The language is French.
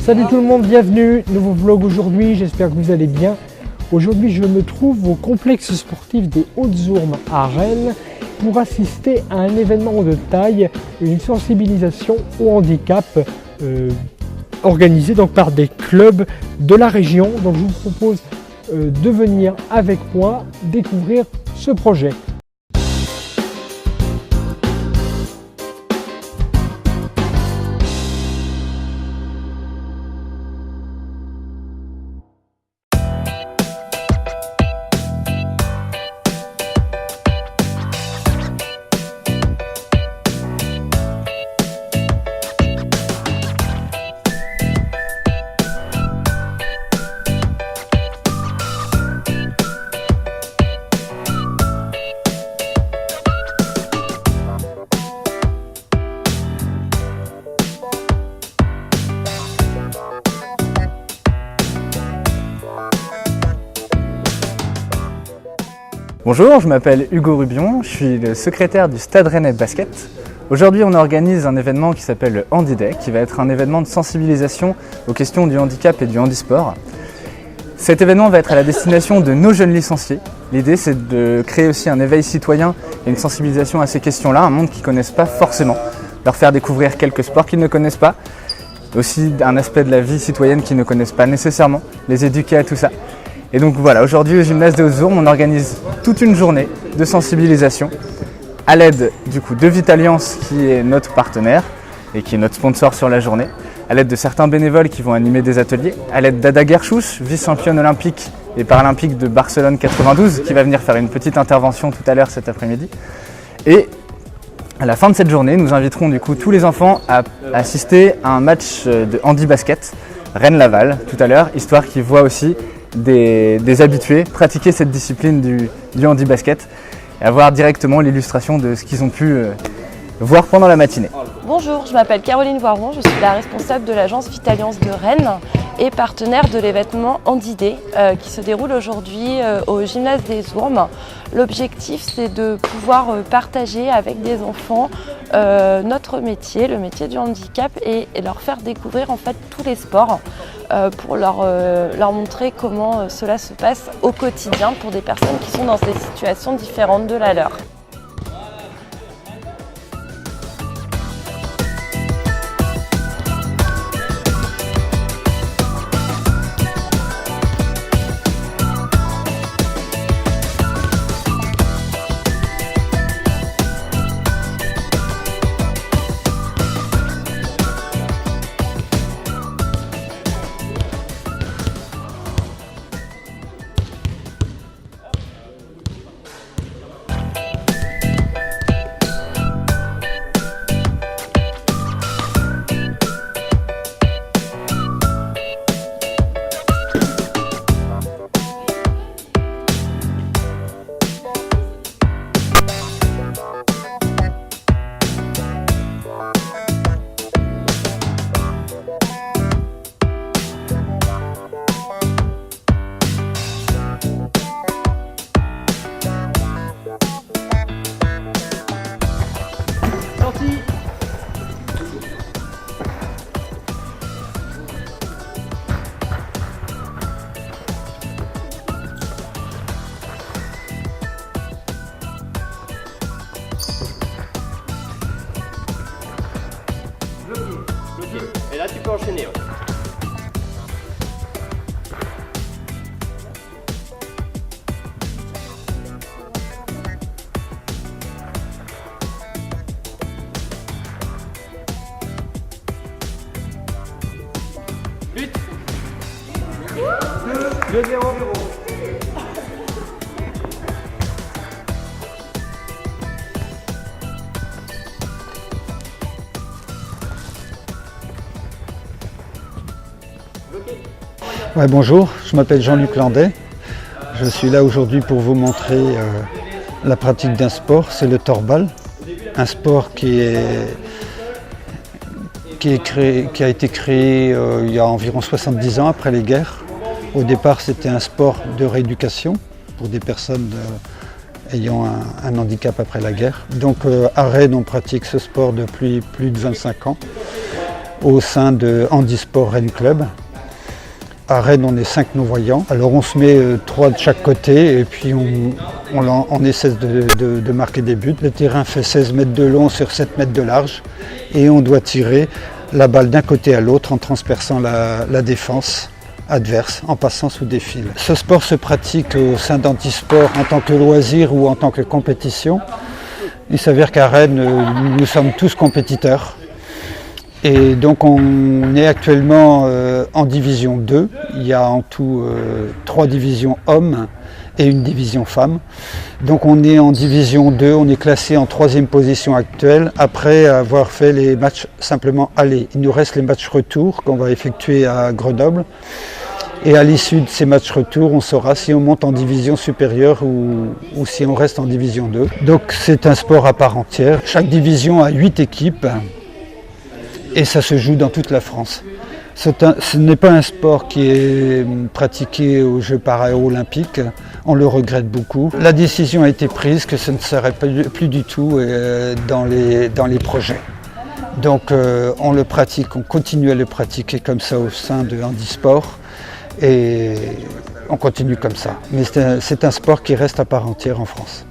Salut tout le monde, bienvenue, nouveau vlog aujourd'hui, j'espère que vous allez bien. Aujourd'hui je me trouve au complexe sportif des Hautes-Ourmes à Rennes pour assister à un événement de taille, une sensibilisation au handicap organisé donc par des clubs de la région. Donc je vous propose de venir avec moi découvrir ce projet. Bonjour, je m'appelle Hugo Rubion, je suis le secrétaire du Stade Rennais Basket. Aujourd'hui, on organise un événement qui s'appelle le Handi Day, qui va être un événement de sensibilisation aux questions du handicap et du handisport. Cet événement va être à la destination de nos jeunes licenciés. L'idée, c'est de créer aussi un éveil citoyen et une sensibilisation à ces questions-là, un monde qu'ils ne connaissent pas forcément, leur faire découvrir quelques sports qu'ils ne connaissent pas, aussi un aspect de la vie citoyenne qu'ils ne connaissent pas nécessairement, les éduquer à tout ça. Et donc voilà, aujourd'hui au gymnase des Hautes-Ourmes, on organise toute une journée de sensibilisation à l'aide du coup de Vitalliance qui est notre partenaire et qui est notre sponsor sur la journée, à l'aide de certains bénévoles qui vont animer des ateliers, à l'aide d'Ada Gershouch, vice-championne olympique et paralympique de Barcelone 92, qui va venir faire une petite intervention tout à l'heure cet après-midi. Et à la fin de cette journée, nous inviterons du coup tous les enfants à assister à un match de handi basket Rennes-Laval tout à l'heure, histoire qu'ils voient aussi des habitués pratiquer cette discipline du handi basket et avoir directement l'illustration de ce qu'ils ont pu voir pendant la matinée. Bonjour, je m'appelle Caroline Voiron, je suis la responsable de l'agence Vitalliance de Rennes et partenaire de l'événement Handi Day qui se déroule aujourd'hui au gymnase des Ourmes. L'objectif, c'est de pouvoir partager avec des enfants notre métier, le métier du handicap, et leur faire découvrir en fait tous les sports pour leur montrer comment cela se passe au quotidien pour des personnes qui sont dans des situations différentes de la leur. Et là tu peux enchaîner. Ouais. But 2-0. Ouais, bonjour, je m'appelle Jean-Luc Landais. Je suis là aujourd'hui pour vous montrer la pratique d'un sport, c'est le torbal. Un sport qui a été créé il y a environ 70 ans après les guerres. Au départ, c'était un sport de rééducation pour des personnes ayant un handicap après la guerre. Donc à Rennes, on pratique ce sport depuis plus de 25 ans. au sein de Handisport Rennes Club. À Rennes, on est 5 non-voyants. Alors on se met 3 de chaque côté et puis on essaie de marquer des buts. Le terrain fait 16 mètres de long sur 7 mètres de large et on doit tirer la balle d'un côté à l'autre en transperçant la défense adverse, en passant sous des fils. Ce sport se pratique au sein d'Handisport en tant que loisir ou en tant que compétition. Il s'avère qu'à Rennes, nous sommes tous compétiteurs. Et donc on est actuellement en division 2. Il y a en tout 3 divisions hommes et une division femmes. Donc on est en division 2, on est classé en 3e position actuelle après avoir fait les matchs simplement aller. Il nous reste les matchs retour qu'on va effectuer à Grenoble. Et à l'issue de ces matchs retour, on saura si on monte en division supérieure ou si on reste en division 2. Donc c'est un sport à part entière. Chaque division a 8 équipes. Et ça se joue dans toute la France. Ce n'est pas un sport qui est pratiqué aux Jeux paralympiques. On le regrette beaucoup. La décision a été prise que ce ne serait plus du tout dans les projets. Donc on le pratique, on continue à le pratiquer comme ça au sein de Handisport et on continue comme ça. Mais c'est un sport qui reste à part entière en France.